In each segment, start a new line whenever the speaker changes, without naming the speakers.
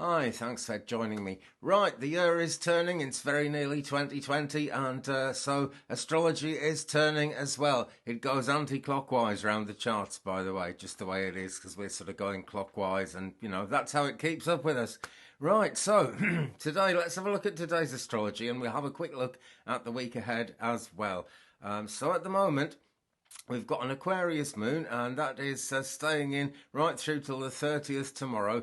Hi, thanks for joining me. Right, the year is turning, it's very nearly 2020, and so astrology is turning as well. It goes anti clockwise around the charts, by the way, just the way it is, because we're sort of going clockwise, and that's how it keeps up with us. Right, so today, let's have a look at today's astrology, and we'll have a quick look at the week ahead as well. So at the moment, we've got an Aquarius moon, and that is staying in right through till the 30th tomorrow.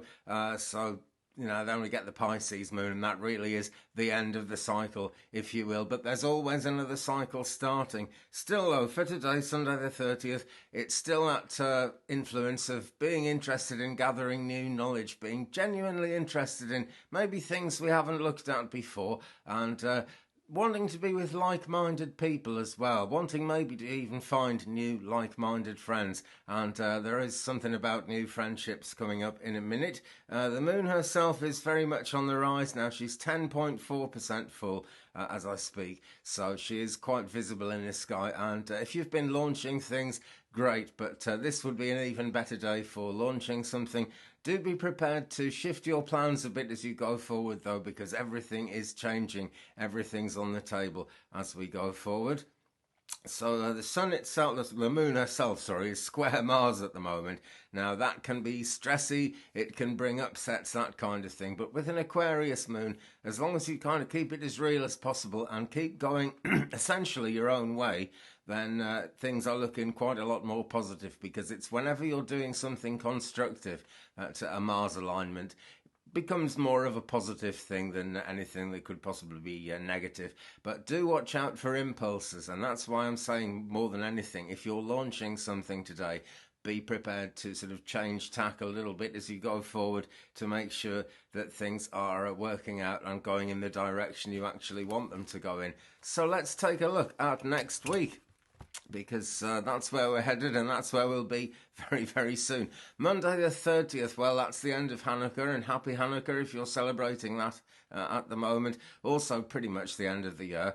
Then we get the Pisces moon, and that really is the end of the cycle, if you will. But there's always another cycle starting. Still, though, for today, Sunday the 30th, it's still that influence of being interested in gathering new knowledge, being genuinely interested in maybe things we haven't looked at before, and wanting to be with like-minded people as well, wanting maybe to even find new like-minded friends, and there is something about new friendships coming up in a minute. The moon herself is very much on the rise now. She's 10.4% full as I speak, so she is quite visible in the sky, and if you've been launching things, great, but this would be an even better day for launching something. Do be prepared to shift your plans a bit as you go forward, though, because everything is changing. Everything's on the table as we go forward. So the sun itself, the moon herself, sorry, is square Mars at the moment. Now that can be stressy, it can bring upsets, that kind of thing. But with an Aquarius moon, as long as you kind of keep it as real as possible and keep going essentially your own way, then things are looking quite a lot more positive, because it's whenever you're doing something constructive to a Mars alignment, becomes more of a positive thing than anything that could possibly be negative. But do watch out for impulses, and that's why I'm saying more than anything, if you're launching something today, be prepared to sort of change tack a little bit as you go forward to make sure that things are working out and going in the direction you actually want them to go in. So let's take a look at next week, because that's where we're headed, and that's where we'll be very, very soon. Monday the 30th, well, that's the end of Hanukkah, and happy Hanukkah if you're celebrating that at the moment. Also pretty much the end of the year.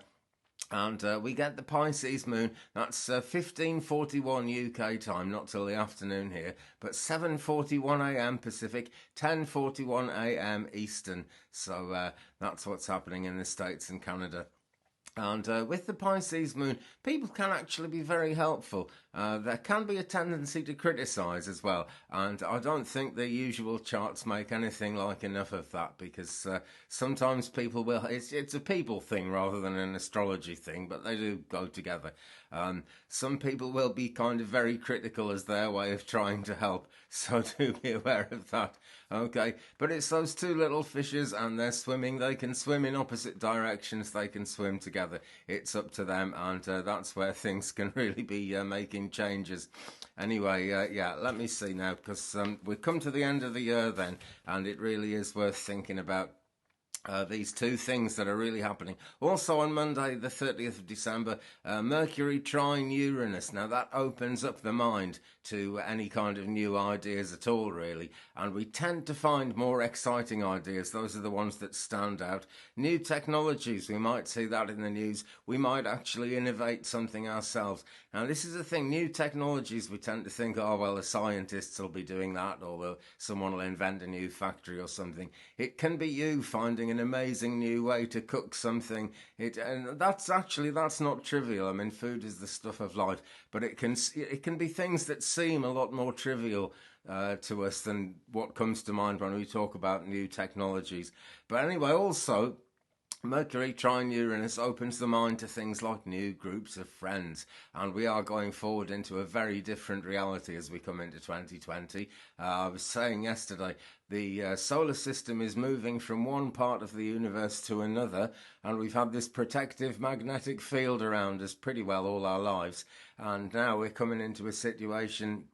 And we get the Pisces moon. That's 15:41 UK time, not till the afternoon here, but 7:41 a.m. Pacific, 10:41 a.m. Eastern. So that's what's happening in the States and Canada. And with the Pisces moon, people can actually be very helpful. There can be a tendency to criticise as well, and I don't think the usual charts make anything like enough of that, because sometimes people will. It's a people thing rather than an astrology thing, but they do go together. Some people will be kind of very critical as their way of trying to help, so do be aware of that. Okay, but it's those two little fishes, and they're swimming. They can swim in opposite directions, they can swim together. It's up to them, and that's where things can really be making changes. Anyway, yeah, let me see now, because we've come to the end of the year then, and it really is worth thinking about these two things that are really happening. Also on Monday, the 30th of December, Mercury trine Uranus. Now that opens up the mind to any kind of new ideas at all, really. And we tend to find more exciting ideas. Those are the ones that stand out. New technologies, we might see that in the news. We might actually innovate something ourselves. Now this is the thing, new technologies, we tend to think, oh, well, the scientists will be doing that, or someone will invent a new factory or something. It can be you finding an amazing new way to cook something. And that's not trivial. I mean, food is the stuff of life, but it can be things that seem a lot more trivial to us than what comes to mind when we talk about new technologies. But anyway, also, Mercury trine Uranus opens the mind to things like new groups of friends, and we are going forward into a very different reality as we come into 2020. I was saying yesterday, the solar system is moving from one part of the universe to another, and we've had this protective magnetic field around us pretty well all our lives, and now we're coming into a situation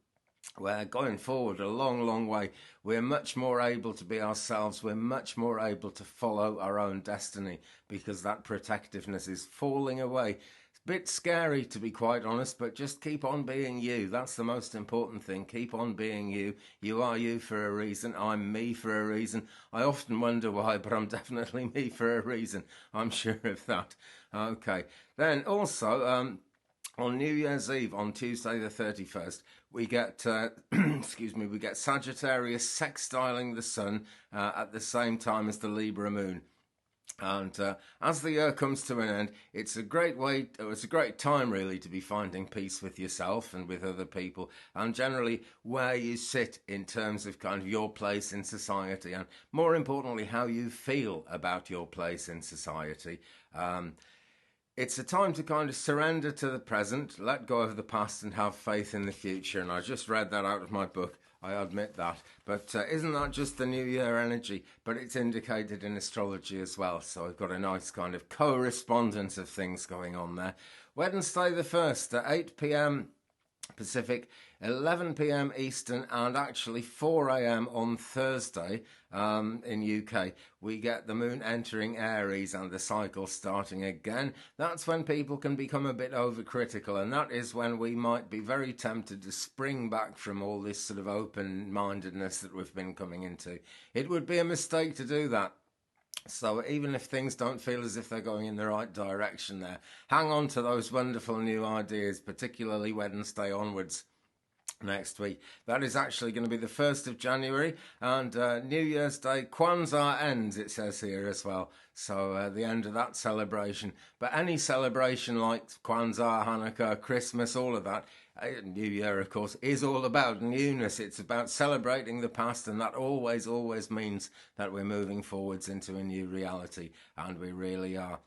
where going forward a long, long way, we're much more able to be ourselves. We're much more able to follow our own destiny, because that protectiveness is falling away. It's a bit scary, to be quite honest, but just keep on being you. That's the most important thing. Keep on being you. You are you for a reason. I'm me for a reason. I often wonder why, but I'm definitely me for a reason. I'm sure of that. Okay. Then also, On New Year's Eve, on Tuesday the 31st, we get, excuse me, we get Sagittarius sextiling the Sun at the same time as the Libra moon. And as the year comes to an end, it's a great time really to be finding peace with yourself and with other people, and generally where you sit in terms of kind of your place in society, and more importantly, how you feel about your place in society. It's a time to kind of surrender to the present, let go of the past, and have faith in the future. And I just read that out of my book. I admit that. But isn't that just the New Year energy? But it's indicated in astrology as well. So I've got a nice kind of correspondence of things going on there. Wednesday the 1st at 8 p.m. Pacific, 11 p.m. Eastern, and actually 4 a.m. on Thursday in UK, we get the moon entering Aries and the cycle starting again. That's when people can become a bit overcritical, and that is when we might be very tempted to spring back from all this sort of open-mindedness that we've been coming into. It would be a mistake to do that. So even if things don't feel as if they're going in the right direction there, hang on to those wonderful new ideas, particularly Wednesday onwards next week. That is actually going to be the 1st of January, and New Year's Day, Kwanzaa ends, it says here as well. So the end of that celebration. But any celebration like Kwanzaa, Hanukkah, Christmas, all of that, New Year, of course, is all about newness. It's about celebrating the past, and that always means that we're moving forwards into a new reality, and we really are.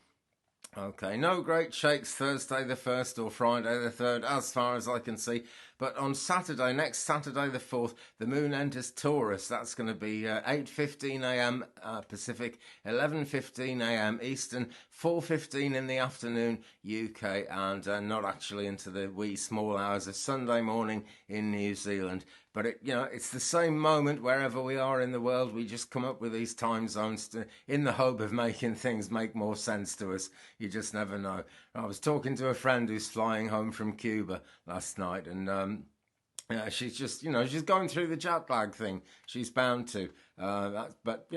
Okay, no great shakes Thursday the 1st or Friday the 3rd, as far as I can see. But on Saturday, next Saturday the 4th, the moon enters Taurus. That's going to be 8:15 a.m. Pacific, 11:15 a.m. Eastern, 4:15 in the afternoon UK, and not actually into the wee small hours of Sunday morning in New Zealand. But it's the same moment wherever we are in the world. We just come up with these time zones in the hope of making things make more sense to us. You just never know. I was talking to a friend who's flying home from Cuba last night, and she's just, she's going through the jet lag thing. She's bound to. But,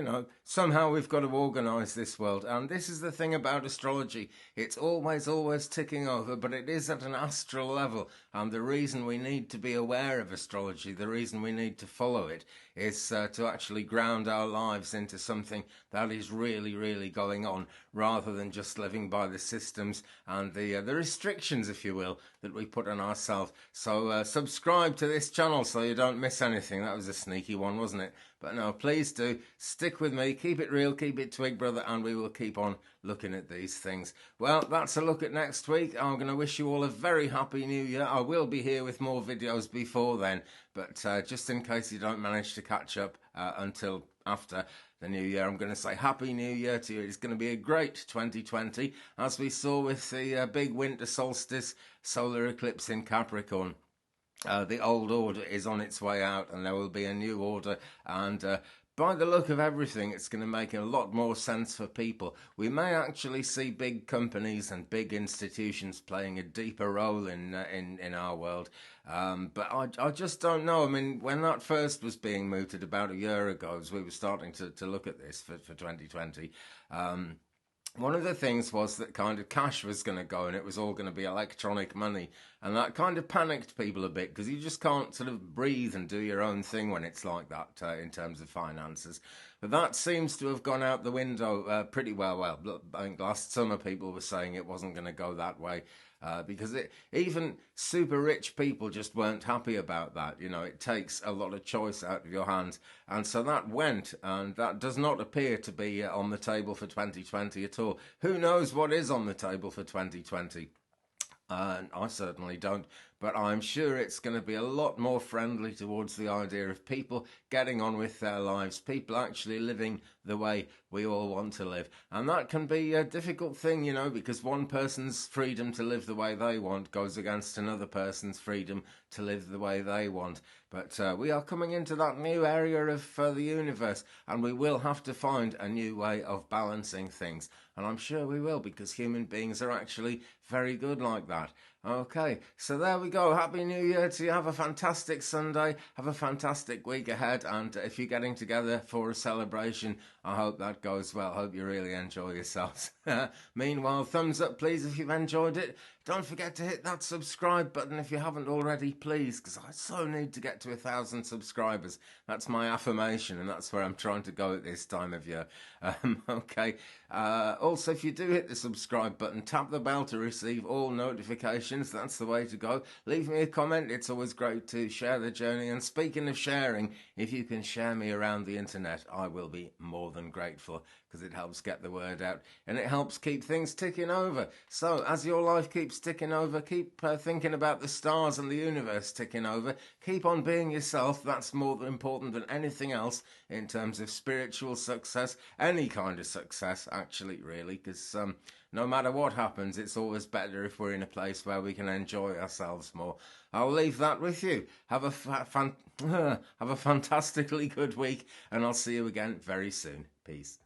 somehow we've got to organise this world. And this is the thing about astrology. It's always ticking over, but it is at an astral level. And the reason we need to be aware of astrology, the reason we need to follow it, is to actually ground our lives into something that is really going on, rather than just living by the systems and the restrictions, if you will, that we put on ourselves. So subscribe to this channel so you don't miss anything. That was a sneaky one, wasn't it? But no, please do stick with me, keep it real, keep it Twig, brother, and we will keep on looking at these things. Well, that's a look at next week. I'm going to wish you all a very happy new year. I will be here with more videos before then, but just in case you don't manage to catch up until after the new year, I'm going to say happy new year to you. It's going to be a great 2020, as we saw with the big winter solstice solar eclipse in Capricorn. The old order is on its way out, and there will be a new order, and by the look of everything, it's going to make a lot more sense for people. We may actually see big companies and big institutions playing a deeper role in our world, but I just don't know. I mean, when that first was being mooted about a year ago, as we were starting to look at this for 2020, one of the things was that kind of cash was going to go, and it was all going to be electronic money. And that kind of panicked people a bit, because you just can't sort of breathe and do your own thing when it's like that in terms of finances. But that seems to have gone out the window pretty well. Well, I think last summer people were saying it wasn't going to go that way. Because even super rich people just weren't happy about that. It takes a lot of choice out of your hands. And so that went, and that does not appear to be on the table for 2020 at all. Who knows what is on the table for 2020? I certainly don't, but I'm sure it's going to be a lot more friendly towards the idea of people getting on with their lives, people actually living the way we all want to live. And that can be a difficult thing, because one person's freedom to live the way they want goes against another person's freedom to live the way they want. But we are coming into that new area of the universe, and we will have to find a new way of balancing things. And I'm sure we will, because human beings are actually very good like that. Okay, so there we go. Happy New Year to you. Have a fantastic Sunday. Have a fantastic week ahead. And if you're getting together for a celebration, I hope that goes well. Hope you really enjoy yourselves. Meanwhile, thumbs up, please, if you've enjoyed it. Don't forget to hit that subscribe button if you haven't already, please, because I so need to get to 1,000 subscribers. That's my affirmation, and that's where I'm trying to go at this time of year. Okay. Also, if you do hit the subscribe button, tap the bell to receive all notifications. That's the way to go. Leave me a comment. It's always great to share the journey. And speaking of sharing, if you can share me around the internet, I will be more than grateful, because it helps get the word out and it helps keep things ticking over. So as your life keeps ticking over, keep thinking about the stars and the universe ticking over. Keep on being yourself. That's more important than anything else in terms of spiritual success, any kind of success, actually, really, because no matter what happens, it's always better if we're in a place where we can enjoy ourselves more. I'll leave that with you. Have a fantastically good week, and I'll see you again very soon. Peace.